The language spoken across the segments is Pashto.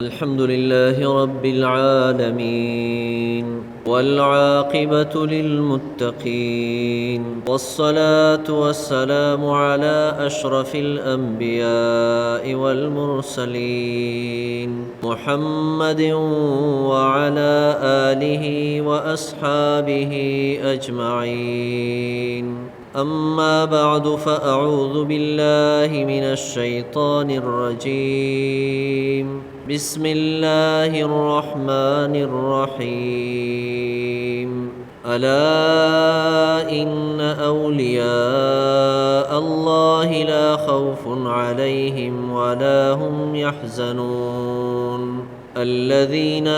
الحمد لله رب العالمين والعاقبة للمتقين والصلاة والسلام على أشرف الأنبياء والمرسلين محمد وعلى آله وأصحابه أجمعين. أما بعد فأعوذ بالله من الشيطان الرجيم. بسم الله الرحمن الرحيم. ألا إن أولياء الله لا خوف عليهم ولا هم يحزنون الذين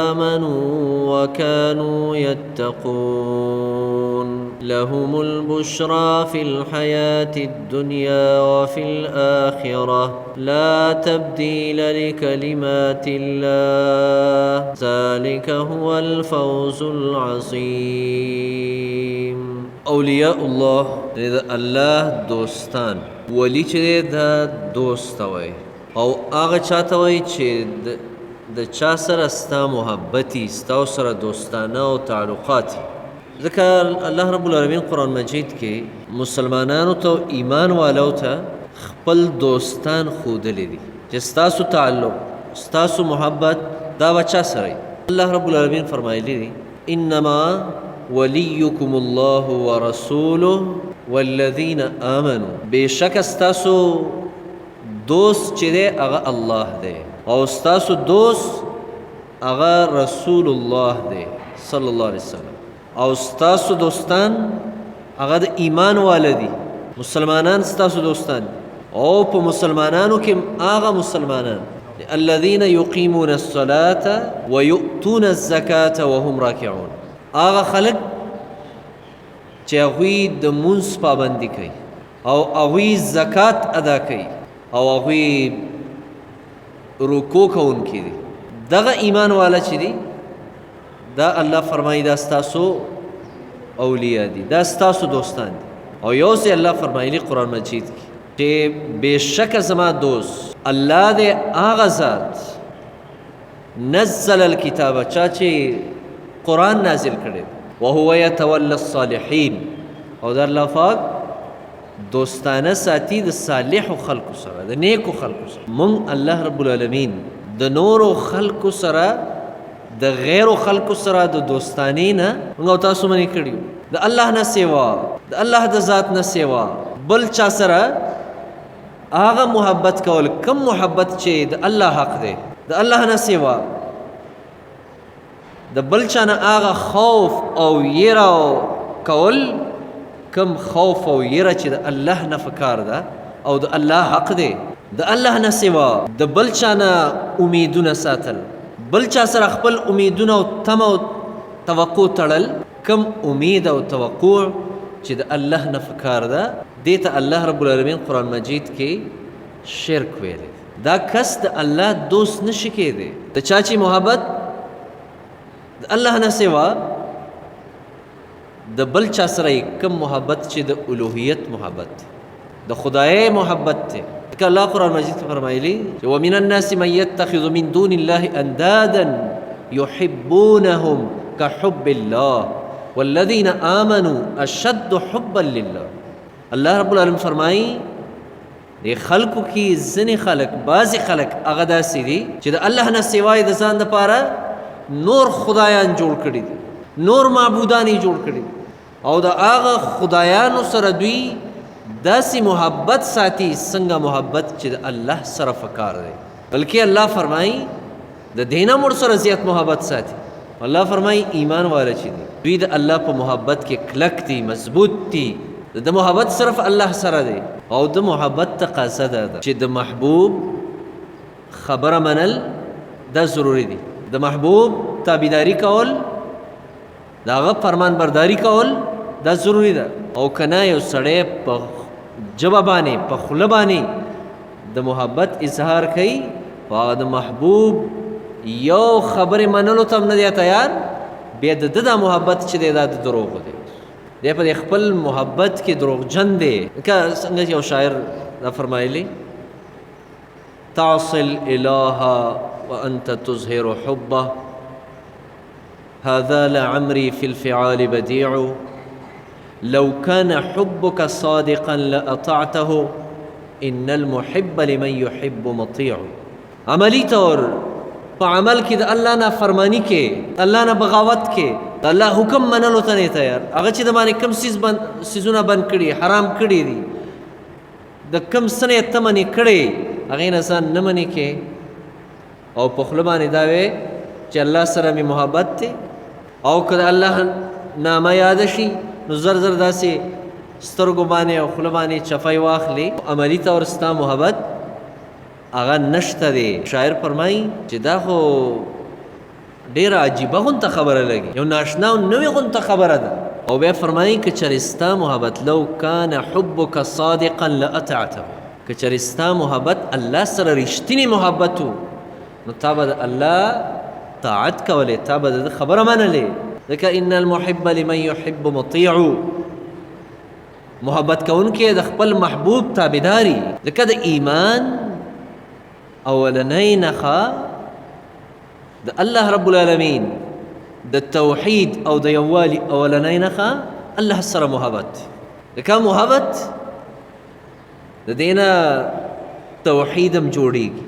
آمنوا وكانوا يتقون لهم البشرى في الحياة الدنيا وفي الآخرة لا تبديل لكلمات الله ذلك هو الفوز العظيم. اولیاء الله د الله دوستان ولی چې د دوست وي او هغه چاته وي چې د چا سره ستا محبتي ستا سره دوستانه او تعلقات. ځکه الله رب العالمین قرآن مجید کې مسلمانانو ته ایمان والو ته خپل دوستان ښودلی دي چې ستاسو تعلق ستاسو محبت دا به چا سره وي. الله رب العالمین فرمایلی دي انما ولیکم الله ورسوله والذین آمنوا، بېشکه ستاسو دوست چې دی هغه الله دی او ستاسو دوست هغه رسول الله دی صلی الله علیه وسلم او ستاسو دوستان هغه د ایمان والدي مسلمانان ستاسو دوستان او په مسلمانانو کې هغه مسلمانان الذين يقيمون الصلاة ويؤتون الزكاة وهم راكعون، هغه خلق چې هغوی د مونځ پابندي کوي او هغوی زکات ادا کوي او هغوی رکوع کوونکي دي. دغه ایمان والا چې دي دا الله فرمایي دا ستاسو اولیاء دي، دا ستاسو دوستان دي. او یو ځای الله فرمایلی قرآن مجید کې چې بېشکه زما دوست الله دی هغه ذات نزل الکتابه چا چې قرآن نازل کړی وهو يتولى الصالحین او دا الله پاک دوستانه ساتي د صالحو خلقو سره د نیکو خلقو سره. مونږ الله رب العالمین د نورو خلقو سره د غیرو خلقو سره د دوستانی نه موږ او تاسو منې کړي د الله نه سوا د الله د ذات نه سوا بل چا سره هغه محبت کول کم محبت چې د الله حق دی د الله نه سوا د بل چا نه هغه خوف او یره کول کم خوف او یره چې د الله نه فکار ده او د الله حق دی د الله نه سوا د بل چا نه امیدونه ساتل بل چا سره خپل امیدونه او تمه او توقع تړل کم امید او توقع چې د الله نه فکار ده دې ته الله رب العالمین قرآن مجید کې شرک ویلی. دا کس د الله دوست نشي کېدی. د چا چې محبت د الله نه سوا د بل چا سره کم محبت چې د الوهیت محبت د خدای محبت ته که الله قرآن مجید کې فرمایلی ومن الناس من يتخذ من دون الله اندادا يحبونهم كحب الله والذين آمنوا اشد حبا لله. الله رب العالمین فرمایي د خلقو کې ځینې خلق بعضې خلق هغه داسې دي چې د الله نه سوای د ځان دپاره نور خدایان جوړ کړي دي نور معبودان یې جوړ کړي او د هغه خدایانو سره دوی داسې محبت ساتي څنګه محبت چې د الله سره فکار دی. بلکې الله فرمایي د دې نه مړ سره زیات محبت ساتي. الله فرمایي ایمان والا چې دي دوی د الله په محبت کې کلک دي مضبوط دي. د محبت صرف الله سره دی او د محبت تقاضا ده چې د محبوب خبره منل دا ضروري دي. د محبوب تابعداري کول د هغه فرمان برداری کول دا ضروري ده. او کنه یو سړی په ژبه باندې په خوله باندې د محبت اظهار کوي او د محبوب یو خبرې منلو ته هم نه دی تیار بیا د ده دا محبت چې دی دا د دروغو دی دی په خپل محبت کې دروغجن دی. که څنګه یو شاعر دا فرمایلی تعصي الإله وأنت تظهر حبه، هذا لعمري في الفعال بديع، لو كان حبك صادقا لأطعته، إن المحب لمن يحب مطيع. عملی طور په عمل کې د الله نه فرمانی کې، الله نه بغاوت کې، د الله حکم منلو ته نه تیار. هغه چې د باندې کم سیزونه بند کړي، حرام کړي دي، د کم څه نه ته منې کړې، هغې نه ځان نه منې کې او په خوله باندې دا وې چې الله سره مې محبت دی، او که د الله نامه یاده شي نو زر زر داسې سترګو باندې او خوله باندې چفی واخلي، عملي طور ستا محبت هغه نشته دی. شاعر فرمایي چې دا خو ډېره عجیبه غونته خبره لګي، یو ناشنا او نوې غونته خبره ده. او بیا فرمایي که چېرې ستا محبت لو کان حبک صادقا لأطعته، که چېرې ستا محبت الله سره رښتینی محبت و نو تا به د الله طاعت کولی، تا به د خبره منلې. ځکه ان المحب لمن يحب مطیع، محبت کوونکی د خپل محبوب تابعداري. ځکه د ایمان اولنۍ نښه د الله رب العالمین د توحید او د یووالي اولنۍ نښه الله سره محبت. ځکه محبت د دې نه توحید هم جوړیږي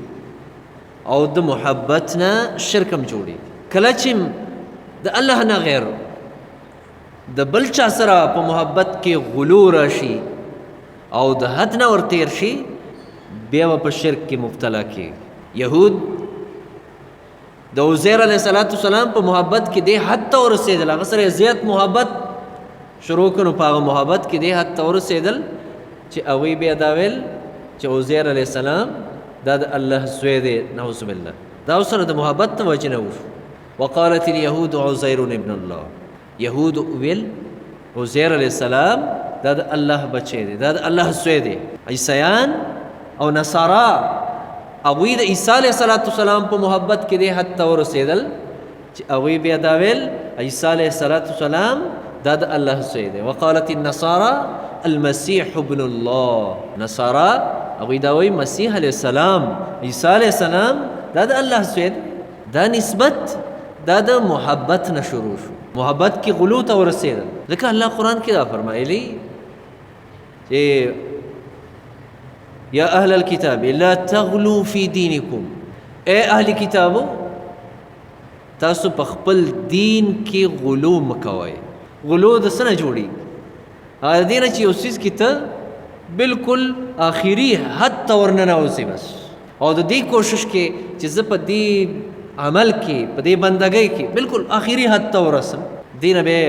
او د محبت نه شرک هم جوړیږي. کله چې د الله نه غیر د بل چا سره په محبت کې غلو راشي او د حد نه ورتیر شي، بیا به په شرک کې مبتلا کېږي. یهود د عزیر علیه السلام په محبت کې دې حد ته ورسېدل، هغه سره زیات محبت شروع کړو، په هغه محبت کې دې حد ته ورسېدل چې هغوی بیا دا ویل چې عزیر علیه السلام دا د الله زوی دی، نعوذ بالله. دا ورسره د محبت نه وجې نه وشو. وقالت اليهود عزیر ابن الله، یهود ویل عزیر علیه السلام دا د الله بچی دی، دا د الله زوی دی. عیسیان او نصارا هغوی د عیسی علیه السلام په محبت کې دې حد ته ورسېدل چې هغوی بیا دا ویل عیسی علیه السلام دا د الله زوی دی. وقالت النصارى المسیح ابن الله، نصارا هغوی دا وایي مسیح علیه السلام، عیسی علیه السلام دا د الله زوی دی. دا نسبت دا د محبت نه شروع شو، محبت کې غلو ته ورسېدل. ځکه الله قرآن کې دا فرمایلی چې یا اهل الكتاب لا تغلو فی دینکم، اے اهل کتابو تاسو په خپل دین کې غلو مکوئ. غلو د څه نه جوړېږي؟ هغه د دې نه چې یو څیز کې ته بالکل آخري حد ته ورننوځې بس، او د دې کوشش کې چې زه په دې عمل کې په دې بندګۍ کې بالکل آخري حد ته ورسم، دې نه بیا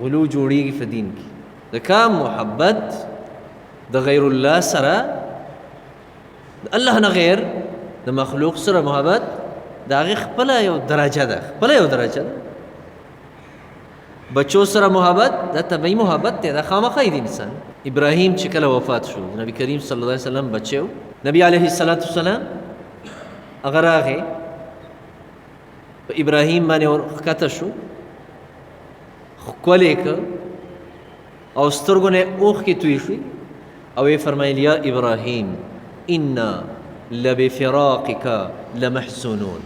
غلو جوړېږي په دین کې. ځکه محبت د غیر الله سره، د الله نه غیر د مخلوق سره محبت د هغې خپله یو درجه ده، خپله یو درجه ده. بچو سره محبت دا طبعی محبت دی، دا خامخا د انسان. ابراهیم چې کله وفات شو، نبی کریم صلی الله علیه وسلم بچی و، نبی علیه السلام هغه راغی په ابراهیم باندې ورښکته شو، ښکلی که او سترګو نه اوښکې توی شوې او یې فرمایل یا ابراهیم انا لبفراقک لمحزونون،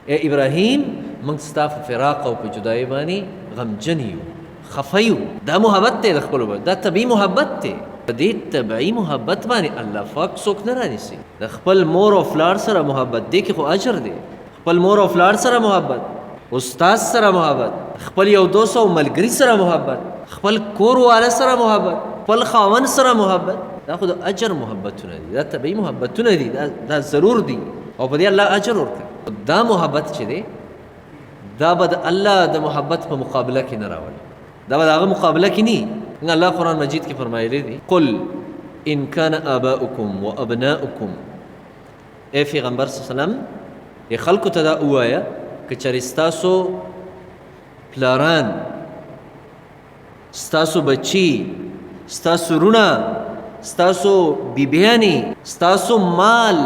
اے ابراهیم موږ ستا په فراق او په جدایۍ باندې غمجن یو، خفه یو. دا محبت دی د خپلو باندې، دا طبیعي محبت دی. په دې طبیعي محبت باندې الله پاک څوک نه رانیسي. د خپل مور او پلار سره محبت دی کې خو اجر دی، خپل مور او پلار سره محبت، استاد سره محبت، خپل یو دوست او ملګري سره محبت، خپل کور والا سره محبت، خپل خاوند سره محبت، دا خو د اجر محبتونه دي، دا طبیعي محبتونه دي، دا ضرور دي او په دې الله اجر ورکوي. دا محبت چې دی دا به د الله د محبت په مقابله کې نه راولي، دا به د هغه مقابله کې نه. الله قرآن مجید کې فرمایلی دی قل ان کان آباؤکم و ابناؤکم، اے پیغمبر صلی الله علیه وسلم ای خلکو ته دا ووایه که چېرې ستاسو پلاران، ستاسو بچي، ستاسو رونه، ستاسو بیبیانې، ستاسو مال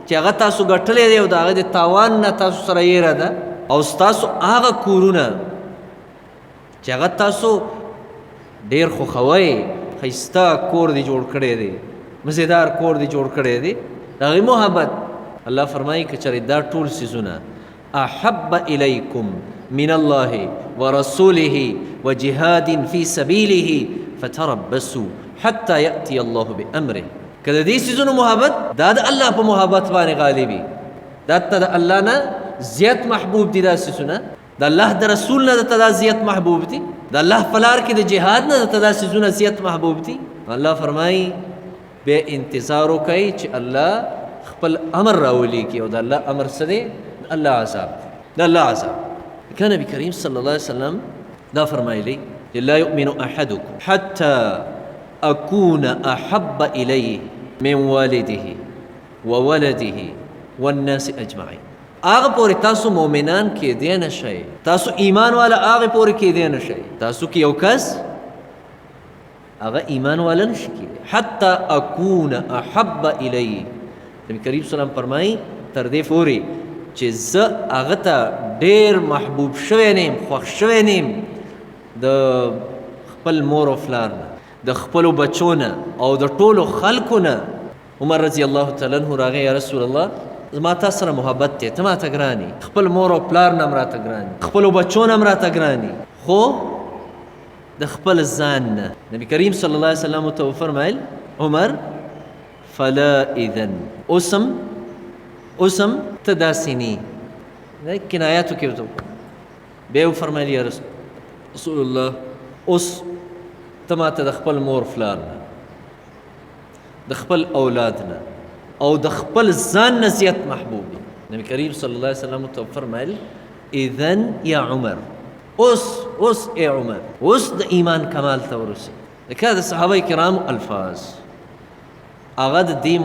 چې هغه تاسو ګټلی دی او د هغه د تاوان نه تاسو سره یېره ده، او ستاسو هغه کورونه چې هغه تاسو ډېر خوښوئ، ښایسته کور دی جوړ کړی دی، مزیدار کور دی جوړ کړی دی، د هغې محبت الله فرمایي که چېرې دا ټول څیزونه احب الیکم من الله ورسوله وجهاد في سبيله فتربصوا حتى يأتي الله بأمره. که د دې څیزونو محبت دا د الله په محبت باندې غالبي، دا ته د الله نه زیات محبوب دي، دا څیزونه د الله د رسول نه ته دا زیات محبوب دي، د الله په لار کې د جهاد نه ته دا څیزونه زیات محبوب دي. الله فرمایي بیا انتظار وکړئ چې الله خپل امر راولي کی، او د الله امر څه دی؟ د الله عذاب، د الله عذاب. که نبی کریم صلی الله علیه وسلم دا فرمایلی لا یؤمن احدکم حتی اکون احب الیه من والده وولده والناس اجمعین. هغه پورې تاسو مؤمنان کېدی نه شئ، تاسو ایمان والا هغه پورې کېدی نه شئ. تاسو کې یو کس هغه ایمان والا نشي کېدی. حتی اکون احب الیه، نبی کریم صلی الله علیه وسلم فرمایي تر دې پورې چې زه هغه ته ډېر محبوب شوی نیم، خوښ شوی نیم د خپل مور او پلار نه، د خپلو بچو نه او د ټولو خلکو نه. عمر رضی الله تعالی عنه راغی یا رسول الله زما تا سره محبت دی، ته ماته ګرانې، خپل مور او پلار نه هم راته ګرانې، خپلو بچو نه هم راته ګرانې، خو د خپل ځان نه. نبی کریم صلی الله علیه وسلم ته وفرمایل عمر فلا اذن، اوسم ته داسې نه. دا کنایاتو کې ورته بیا وفرمایل یا رسول الله اوس ته ماته د خپل مور پلار نه، د خپل اولاد نه او د خپل ځان نه زیات محبوب دی. نبی کریم صلی الله علیه وسلم ته فرمایل اذن یا عمر، اوس ای عمر، اوس د ایمان کمال ته ورسې. لکه د صحابه کرامو الفاظ، هغه د دې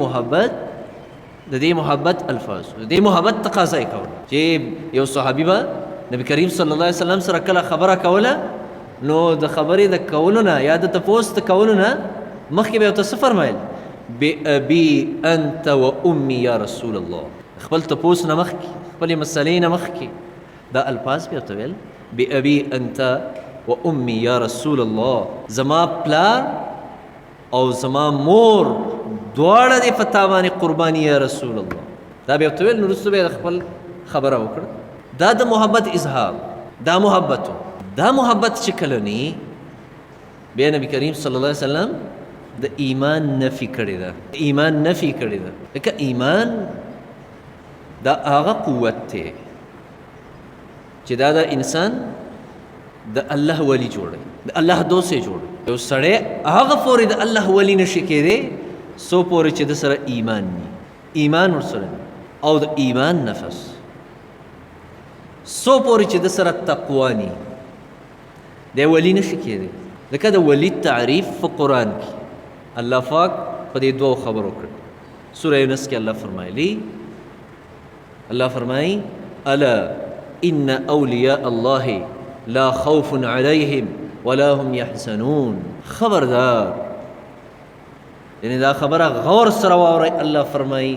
محبت الفاظ، د دې محبت تقاضا یې کوله چې یو صحابي به نبی کریم صلی الله علیه وسلم سره کله خبره کوله، نو د خبرې د کولو نه یا د تپوس د کولو نه مخکې به ورته څه فرمایل؟ بأبي أنت وأمي يا رسول الله. خپل تپوس نه مخکې، خپلې مسلې نه مخکې دا الفاظ به ورته ویل بأبي أنت وأمي يا رسول الله، زما پلار او زما مور دواړه دې په تا باندې قرباني یا رسول الله. دا به ورته ویل، نو وروسته به یې خپل خبره وکړه. دا د محبت اظهار، دا محبت چې کله نی بیا نبی کریم صلی الله علیه وسلم د ایمان نفي کړې ده، ایمان نفي کړې ده. لکه ایمان دا هغه قوت دی چې دا د انسان د الله ولی جوړي، د الله دوست یې جوړي. یو سړی هغه پورې د الله ولی نشي کېدی سو پورې چې د سره ایمان ني، ایمان ورسره او د ایمان نفس، سو پورې چې د سره تقوا ني د ولی نشي کېدی. لکه د ولی تعریف په قرآن کې الله پاک په دې دوه خبرو کړ. سوره یونس کې الله فرمایلی، الله فرمایي الا ان اولیاء الله لا خوف علیهم ولا هم یحزنون. خبردار، یعنی دا خبره غور سره واورئ. الله فرمایي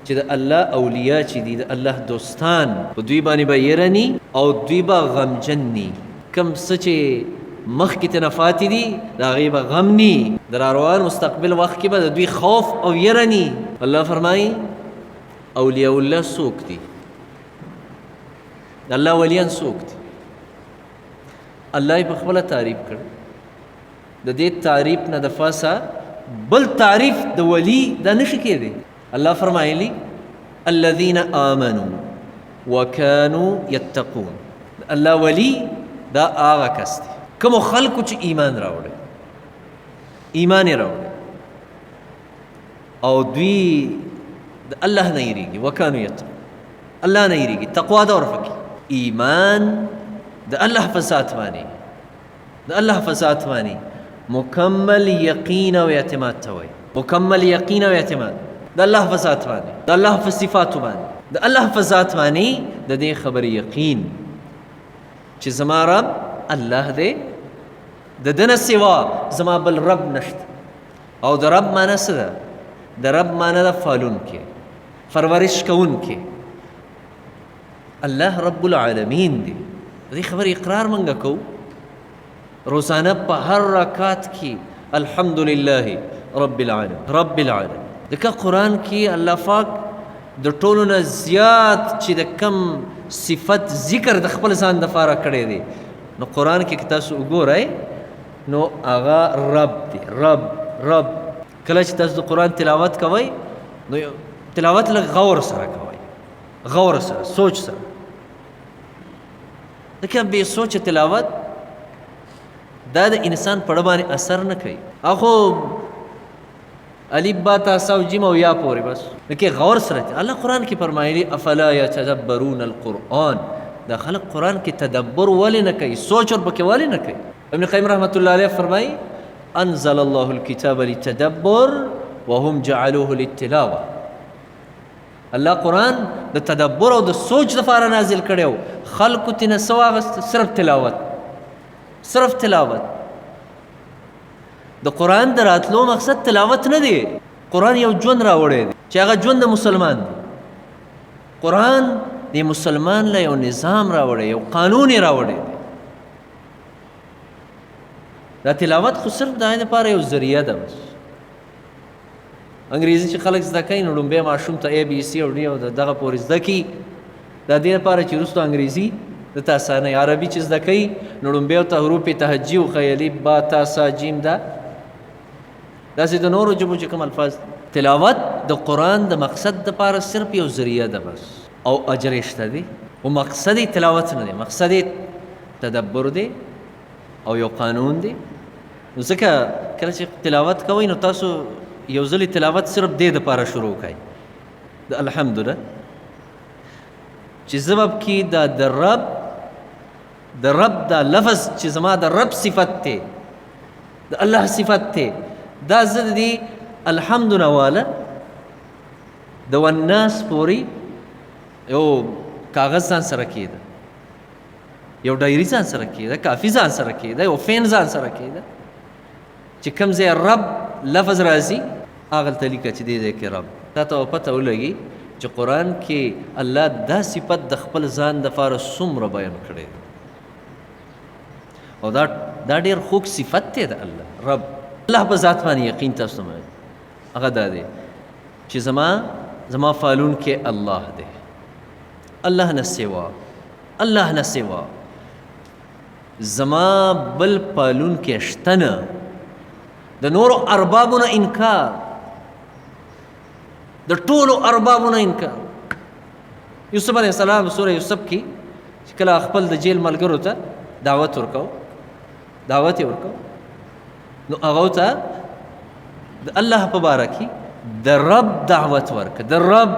چې د الله اولیاء چې دي، د الله دوستان، په دوی باندې به یره ني او دوی به غمجن ني. کم څه چې مخکې ته نه پاتې دي د هغې به غم ني، د راروان مستقبل وخت کې به د دوی خوف او یره ني. الله فرمایي اولیاء الله څوک دي؟ د الله ولیان څوک دي؟ الله یې په خپله تعریف کړ. د دې تعریف نه د پاسه بل تعریف د ولی دا نشي کېدی. الله فرمایلی الذین آمنوا وکانوا یتقون. الله ولی دا هغه کس دی کومو خلکو چې ایمان راوړي، ایمان یې راوړي او دوی د الله نه یریږي. وکانوا یتقون، الله نه یریږي، تقوا دا ورپکې ایمان د الله په ذات باندې، د الله په ذات باندې مکمل یقین او اعتماد ته وایي. مکمل یقین او اعتماد د الله په ذات باندې، د الله په صفاتو باندې، د الله په ذات باندې د دې خبرې یقین چې زما رب الله دی، د ده نه سوا زما بل رب نشته. او د رب معنی څه ده؟ د رب معنی ده پالونکی، پرورش کوونکی. الله رب العالمین دی. د دې خبرې اقرار منګه کوو روزانه په هر رکعت کې الحمدلله رب العالمین، رب العالمین. دکه قرآن کې الله پاک د ټولو نه زیات چې د کم صفت ذکر د خپل ځان دپاره کړی دی نو قرآن کې که تاسو وګورئ نو هغه رب دی. رب کله چې تاسو د قرآن تلاوت کوئ نو تلاوت لږ غور سره کوئ، غور سره، سوچ سره. ځکه بې سوچه تلاوت دا د انسان په اړه باندې اثر نه کوي. خو الف با تا سا جیم او یا پورې بس لکه غور سره. الله قرآن کې فرمایلی افلا یتدبرون القرآن، دا خلق قرآن کې تدبر ولې نه کوي، سوچ ور پکې ولې نه کوي. ابن قیم رحمت الله علیه فرمایي انزل الله الكتاب للتدبر وهم جعلوه للتلاوه. الله قرآن د تدبر او د سوچ لپاره نازل کړو، خلقو تینا څه واغست؟ صرف تلاوت، صرف تلاوت. د قرآن د راتلو مقصد تلاوت نه دی. قرآن یو ژوند راوړی دی چې هغه ژوند د مسلمان دی. قرآن د مسلمان له یو نظام راوړی، یو قانون یې راوړی دی. دا تلاوت خو صرف د هغې دپاره یو ذریعه ده. بس انګریزي چې خلک زده کوي نو لومبی ماشوم ته اے بي سي او ډي او دغه پورې زده کي، دا دې لپاره چې وروسته انګریزي دته اسانه. عربي چې زده کوي نو لومبی ورته حروف تهجي وښیي، الف با تا سا جیم. داسې د نورو ژبو چې کوم الفاظ. تلاوت د قرآن د مقصد دپاره صرف یو ذریعه ده بس، او اجر یې شته دی. او مقصد یې تلاوت نه دی، مقصد یې تدبر دی او یو قانون دی. نو ځکه کله چې تلاوت کوئ نو تاسو یو ځلې تلاوت صرف دې دپاره شروع کړئ د الحمدلله چې زبب کې دا د رب دا لفظ چې زما د رب صفت دی، د الله صفت دی، دا زه د دې الحمدونه واله د والناس پورې یو کاغذ ځان سره کېده، یو ډایري ځان سره کېده، کافي ځان سره کېده، یو فین ځان سره کېده چې کوم ځای رب لفظ راځي هغلته لیکه چې دې ځای کې رب. تا ته پته ولګي چې قرآن کې الله دا صفت د خپل ځان دپاره څومره بیان کړی دی. او دا ډېر خوږ صفت دی د الله رب. الله په ذات باندې یقین تاسو ته هغه دا دی چې زما فالون کې الله دی، الله نه سوا، الله نه سوا زما بل پالون کې شته نه. د نورو اربابونه انکار، د ټولو اربابونه انکار. یوسف علیه السلام سوره یوسف کې چې کله خپل د جیل ملګرو ته دعوت یې ورکو نو هغه ته د الله په باره کې د رب دعوت ورکړه، د رب.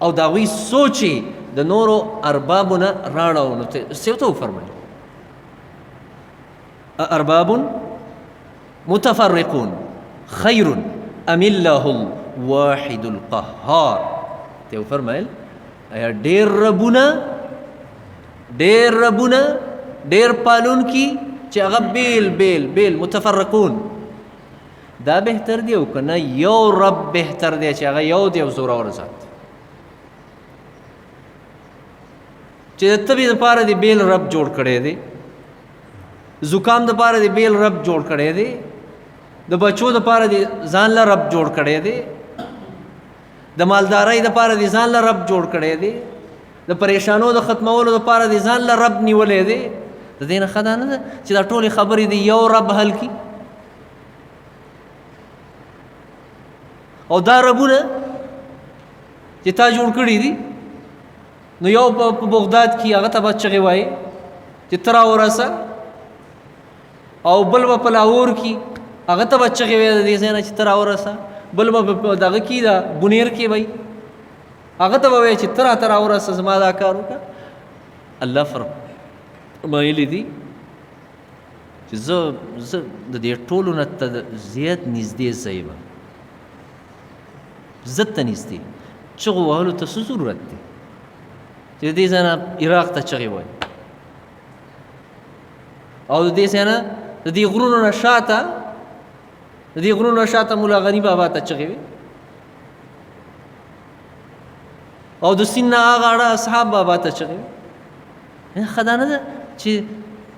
او د هغوی سوچ یې د نورو اربابو نه راړو. نو څه ورته وفرمیل ارباب متفرقون خیر ام الله الواحد القهار. ته وفرمیل ایا ډېر ربونه ډېر پالونکي چې هغه بیل متفرقون دا بهتر دی او که نه یو رب بهتر دی چې هغه یو دی او زورور ذات چې د تبې دپاره د بیل رب جوړ کړی دی، زکام دپاره د بیل رب جوړ کړی دی، د بچو دپاره د ځان له رب جوړ کړی دی، د مالدارۍ دپاره د ځان له رب جوړ کړی دی، د پریشانو د ختمولو دپاره د ځان له رب نیولی دی. د دې نه ښه دا نه ده چې دا ټولې خبرې د یو رب حل کړي. او دا ربونه چې تا جوړ کړي دي نو یو په بغداد کې هغه ته به چغې وایي چې ته راورسه، او بل به په لاهور کې هغه ته به چغې وایي د دې ځای نه چې ته راورسه، بل به په دغه کې د بونیر کې وایي هغه ته به وایي چې ته راته راورسه زما دا کار وکړه. الله فرمایلی دي چې زه د دې ټولو نه زیات نږدې ځای یم، زه ته نږدې چغو وهلو ته څه ضرورت دی چې د دې ځای نه عراق ته چغې وایي، او د دې ځای نه د دې غرونو نه شاته ملا غني بابا ته چغې وي، او د سیند نه هغه اړه اصحاب بابا ته چغې وي. ښه دا نه ده چې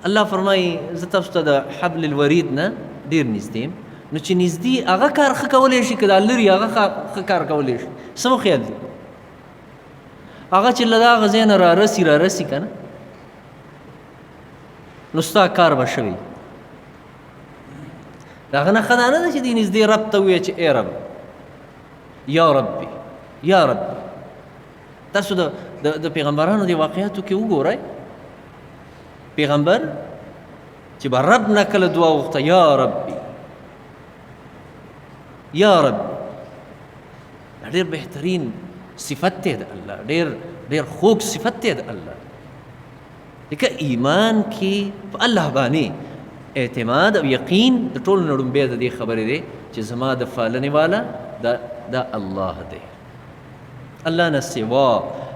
الله فرمایي زه تاسو ته د حبل الورید نه ډېر نږدې یم، نو چې نږدې هغه کار ښه کولی شي که دا لرې هغه ښه کار کولی شي. څه مو خیال دی؟ هغه چې له دغه ځای نه رارسي که نه نو ستا کار به شوي. د هغه نه ښه دا نه ده چې دې نږدې رب ته ووایه چې ای رب یا ربي یا ربي. تاسو د پیغمبرانو د واقعاتو کې وګورئ، پیغمبر چې به رب نه کله دعا وغوښته یا ربي یا ربي، دا ډېر بهترین صفت دی د الله، ډېر خوږ صفت دی د الله. لکه ایمان کې په الله باندې اعتماد او یقین د ټولو نه لومبی د دې خبرې دی چې زما د پالنې والا دا الله دی. الله نه سوا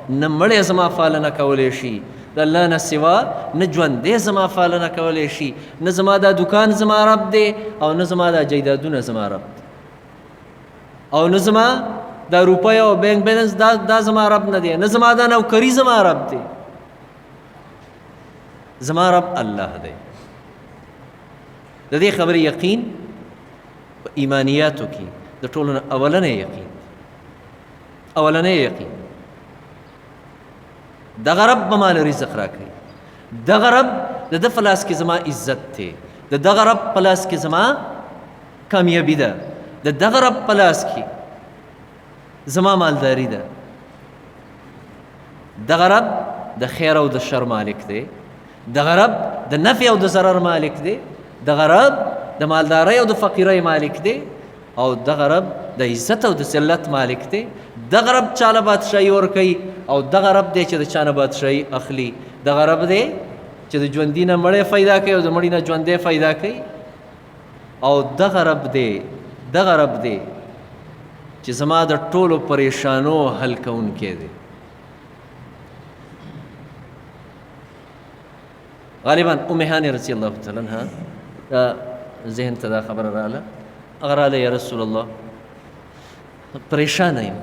نه مړی زما پالنه کولی شي، د الله نه سوا نه ژوندی زما پالنه کولی شي، نه زما دا دکان زما رب دی او نه زما دا جایدادونه زما رب دی، او نه زما دا روپۍ او بینک بیلنس دا زما رب نه دی، نه زما دا نوکري زما رب دی. زما رب الله دی. د دې خبرې یقین په ایمانیاتو کې د ټولو نه اولنی یقین دغه رب به مال رزق راکوي، دغه رب د ده په لاس کې زما عزت دی، د دغه رب په لاس کې زما کامیابي ده، د دغه رب په لاس کې زما مالداري ده. دغه رب د خیر او د شر مالک دی، دغه رب د نفع او د ضرر مالک دی، دغه رب د مالدارۍ او د فقیرۍ مالک دی، او دغه رب د عزت او د ذلت مالک دی. دغه رب چاله بادشاهي ورکوي او دغه رب دی چې د چا نه بادشاهي اخلي. دغه رب دی چې د ژوندي نه مړی پیدا کوي او د مړي نه ژوندی پیدا کوي. او دغه رب دی چې زما د ټولو پریشانو حل کوونکی دی. غالبا ام هاني رضی الله تعالی عنها ذهن ته دا خبره راغله، هغه راغله یا رسول الله پریشانه یم،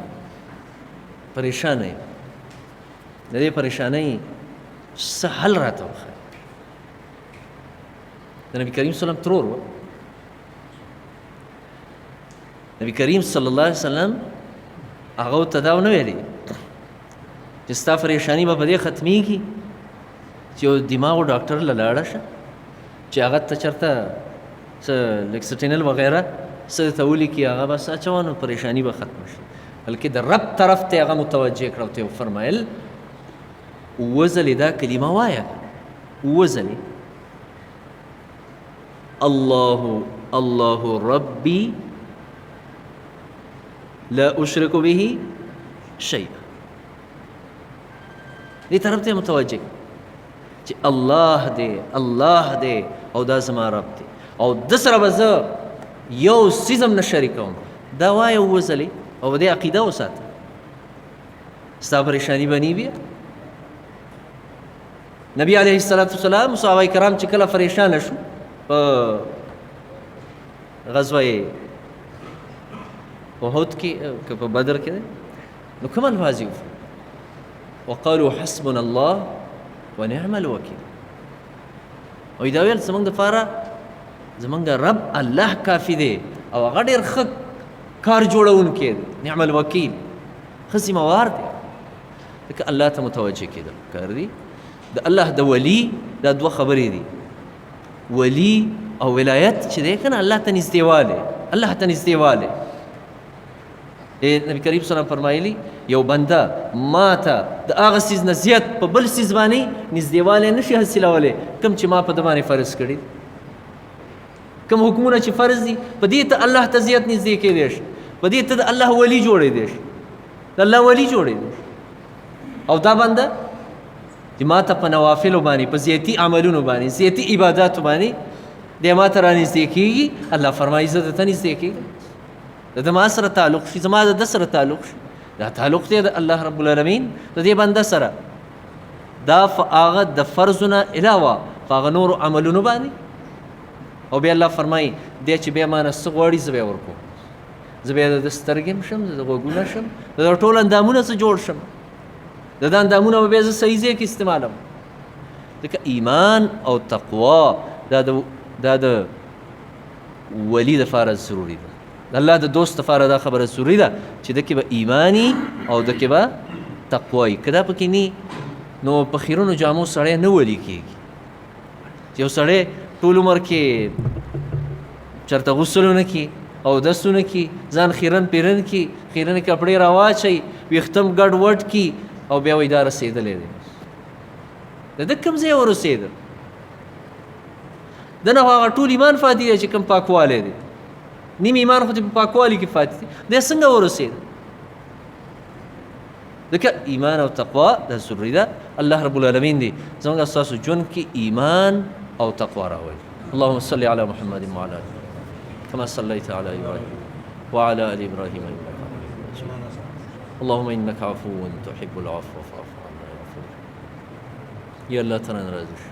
د دې پریشانۍ څه حل راته وښایه. د نبي کریم صلی الله علیه وسلم ترور و. نبی کریم صلی الله علیه وسلم هغه ته دا ونه ویلي چې ستا پریشاني به په دې ختمیږي چې یو دماغو ډاکټر له لاړه شه چې هغه ته چېرته څه لکسټینل وغیره څه ته ولیکي، هغه بس اچوه نو پریشاني به ختمه شي. بلکې د رب طرف ته هغه متوجه کړه او ته یې وفرمایل اووه ځلې دا کلمه وایه، اووه ځلې الله ربي لا اشرک به شیئا. دې طرف ته متوجه چې الله دی او دا زما رب دی او د سره به زه یو څیز هم نه شریکوم. دا وایه اووه ځلې او دې عقیده وساته، ستا پریشاني به نه بیا. نبی علیه السلام صحابه کرام چې کله پریشانه شو په غزوه احد کې که په بدر کې نو کوم الفاظ یې وقالوا حسبنا الله ونعم الوکیل. او دا ویل زمونږ دپاره زمونږ رب الله کافي دی او هغه ډېر ښه کار جوړونکی دی، نعم الوکیل، ښه ذمهوار دی. لکه الله ته متوجه کېدل پکار دي. د الله د ولی دا دوه خبرې دي، ولی او ولایت چې دی که نه الله ته نږدېوالی. نبی کریم صلی الله علیه وسلم فرمایلی یو بنده ما ته د هغه څیز نه زیات په بل څیز باندې نږدېوالی نشي حاصلولی کوم چې ما په ده باندې فرض کړي، کوم حکمونه چې فرض دي په دې ته الله ته زیات نږدې کېدی شي، په دې ته د الله ولی جوړېدی شي، او دا بنده چې ما ته په نوافلو باندې په زیاتي عملونو باندې زیاتي عباداتو باندې دی ما ته رانږدې کېږي، الله فرمایي زه درته نږدې کېږم، د ما سره تعلق شي، زما د ده سره تعلق شي. دا تعلق دی د الله رب العالمین د دې بنده سره، دا هغه د فرضو نه علاوه په هغه نورو عملونو باندې. او بیا الله فرمایي دی چې بیا ما نه څه غواړي زه به یې ورکوم، زه بیا د سترګې هم شم، د غوږونه شم، د ټول اندامونه زه جوړ شم، د دا اندامونه به بیا زه صحیح ځای کې استعمالوم. ځکه ایمان او تقوا دا د ولی دپاره ضروري ده د الله د دوست دپاره دا خبره ضروري ده چې د کې به ایمانی او د کې به تقوی که دا پکې نی نو په خیرونو جامو سړی نه ولی کېږي چې یو سړی ټول عمر کې چېرته غسل ونه کړي اودس ونه کړي ځان خیرن پیرن کړي خیرنې کپړې راواچوي ویښتم ګډ وډ کړي او بیا وایي دا رسېدلی دی د ده کوم ځای ورسېده د نه هغه ټول ایمان فاتح دی چې کوم پاکوالی دی نیم ایمان خو چې په پاکوالي کې فاتح دی دی څنګه ورسېده ځکه ایمان او تقوا دا ضروري ده الله رب العالمین دی زموږ ستاسو ژوند کې ایمان او تقوا راولي اللهم صل على محمد وعلى آله كما صليت على إبراهيم وعلى آل إبراهيم إنك حميد مجيد اللهم إنك عفو تحب العفو فاعف عنا يا غفور يا الله ترى نرازش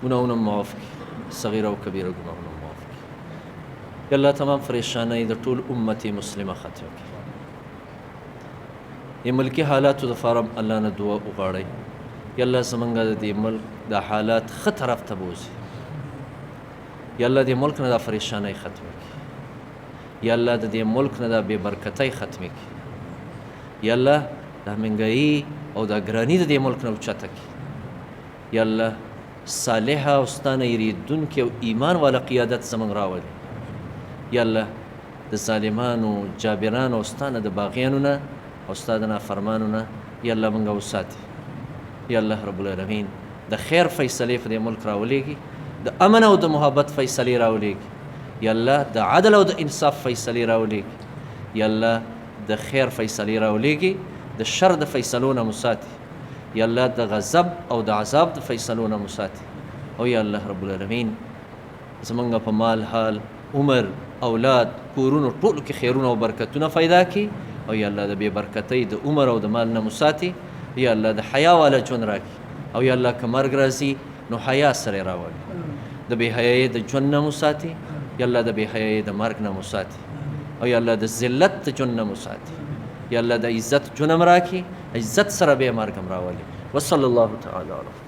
گناهونه معاف کړي صغیره او کبیره گناهونه معاف کړي یا الله تمام پریشانۍ د ټول امت مسلمه ختم کړي د ملکي حالاتو دپاره الله نه دعا وغواړئ یا الله زمونږ د دې ملک دا حالات ښه طرف ته بوځي یا الله د ملک نه دا پریشانۍ ختمه کړي یا الله د دې ملک نه دا بې برکتۍ ختمې کړي یا الله دا مهنګایي او دا ګراني د دې ملک نه اوچته کړي یا الله صالحه او ستا نه یریدونکې او ایمان والا قیادت زموږ راولي یا الله د ظالمانو جابرانو او ستا نه د باغیانو نه او ستا د نافرمانو نه یا الله موږ وساتي یا الله رب العالمین د خیر فیصلې په دې ملک راولېږي د امن او د محبت فیصلې راولېږي یا الله د عدل او د انصاف فیصلې راولېږي یا الله د خیر فیصلې راولېږي د شر د فیصلو نه مساتي یا الله د غضب او د عذاب د فیصلو نه مساتي او یا الله رب العالمین زمونږ په مال حال عمر اولاد کورونو ټولو کې خیرونه او برکتونه پیدا کړي او یا الله د بې برکتۍ د عمر او د مال نه مساتي یا الله د حیا والا ژوند راکړي او یا الله که مرګ راځي نو حیا سره راولي د بې حیایۍ د ژوند نه مساتي یا الله د بې حیایۍ د مرګ نه مساتي او یا الله د ذلت د ژوند نه مساتي یا الله د عزت ژوند هم راکړي عزت سره به مرګ هم راولي وصلی الله تعالی علیه